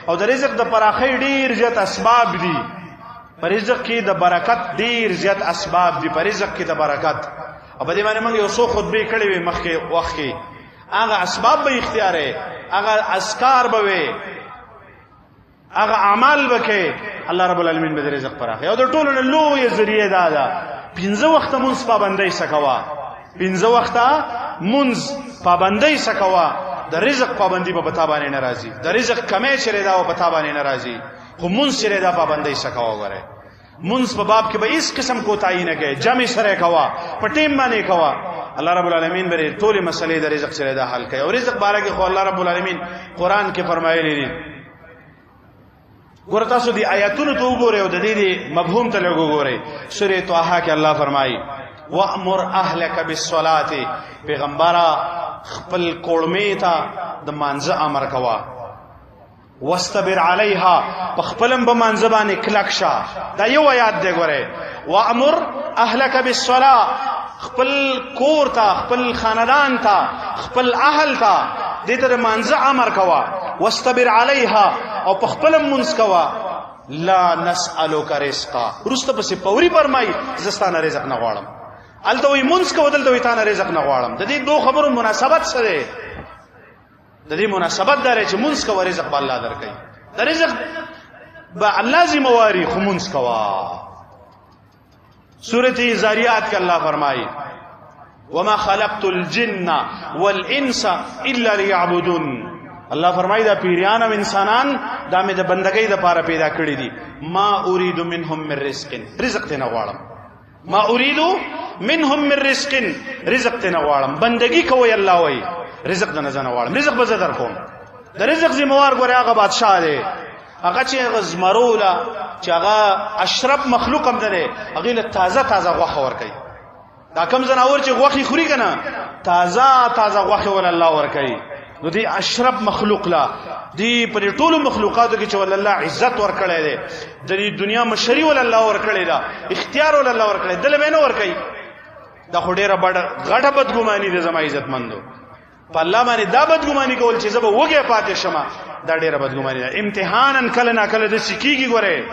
او د رزق د پراخۍ ډیر زیات اسباب دي په رزق کې د برکت ډیر زیات اسباب دي په رزق کې د برکت او په دې باندې موږ یو څو خطبه کړې وي مخکې وخت کې هغه اسباب به اختیارې هغه اذکار به وي هغه اعمال وکي الله رب العالمین به رزق پراخي او د ټولو لوی ذریعہ دا 15 وخت مونږ پابندۍ سکوا 15 وخت مونږ پابندۍ سکوا د رزق پابندۍ په پتا باندې ناراضي د رزق کمې چره دا او پتا باندې ناراضي خو مونږ چره دا پابندۍ سکوا غره مونږ په باب کې به هیڅ قسم کوتاهی نه کوي جمع سره کوا پټیم باندې کوا الله رب العالمین به ټول مسلې د رزق سره دا حل کوي او رزق باره کې خو الله رب العالمین قران کې فرمایلی دي ګور تاسو دی آیاتونو ته وګورئ او د دې مفهوم ته وګورئ سورۃ طه کې الله فرمایي وامر اهلک بالصلاه پیغمبره خپل کوړمې ته د مانزه امر کوا واستبر علیها خپلم به مانزه باندې کلک شه دا یو آیات دی ګوره وامر اهلک بالصلاه خپل کور ته خپل خاندان ته خپل اهل ته دې ته مانزه امر کوا واستبر علیها او په خپل منځ کوا لا نسالک رزقا رسته پسې پوری فرمای زستانه رزق نه غواړم الته وي منځ کو دلته وي تانه رزق نه غواړم د دې دوه خبرو مناسبت سره د دې مناسبت دار چې منځ کو رزق به الله درکې د رزق به الله ذمہواری خو منځ کوا سورۃ زاریات کې الله فرمایي وما خلقت الجن والانس الا ليعبدون الله فرمایي دا پیریان او انسانان دا مې د بندګۍ د پاره پیدا کړی دي ما اريد منهم من رزق ته نه غواړم ما اريد منهم من رزق ته نه غواړم بندګۍ کوي الله وایي رزق د نه غواړم رزق به زدر کوم د رزق ذمہوار ګورې هغه بادشاہ دی هغه چې غزمرولا چې هغه اشرف مخلوق هم دی هغه له تازه غوښه ور کوي دا کم زناور چې غوښي خوري کنه تازه غوښه ول الله ور کوي نو دی اشرف مخلوق لا دی پر ټولو مخلوقاتو کې چې ول الله عزت ور کړی دی د دې دنیا مشری ول الله ور کړی دا اختیار ول الله ور کړی دل به نه ور کوي دا خډيره غټه بدګماني د زما عزت مندو په الله باندې دا بدګماني کول چې زب وګه پاتې شمه دا ډیره بدګماني ده امتحانن کله نه کله د سکیږي ګوره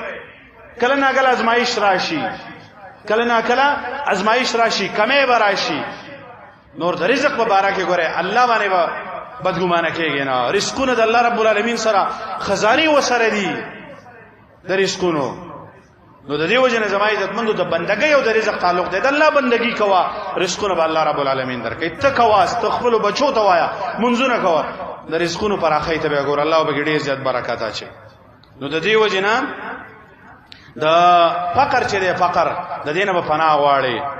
کله نه کله ازمایش راشي کله نه کله ازمایش راشي کمه براشي نور د رزق په بارا کې ګوره الله باندې بدګمانه کېږي نه رزقونه د الله رب العالمین سره خزاني وسره دي د رزقونو نو د دې وجه نه زمای عزتمندو د بندګۍ او د رزق تعلق دی د الله بندګۍ کوا رزقونه به الله رب العالمین درکې ته کوا استغفر بچو ته وایا منځونه کوا د رزقونو پر اخی ته به ګور الله به ډېر زیات برکات اچي نو د دې وجه نه د فقر چې دی فقر د دینه په پناه غواړي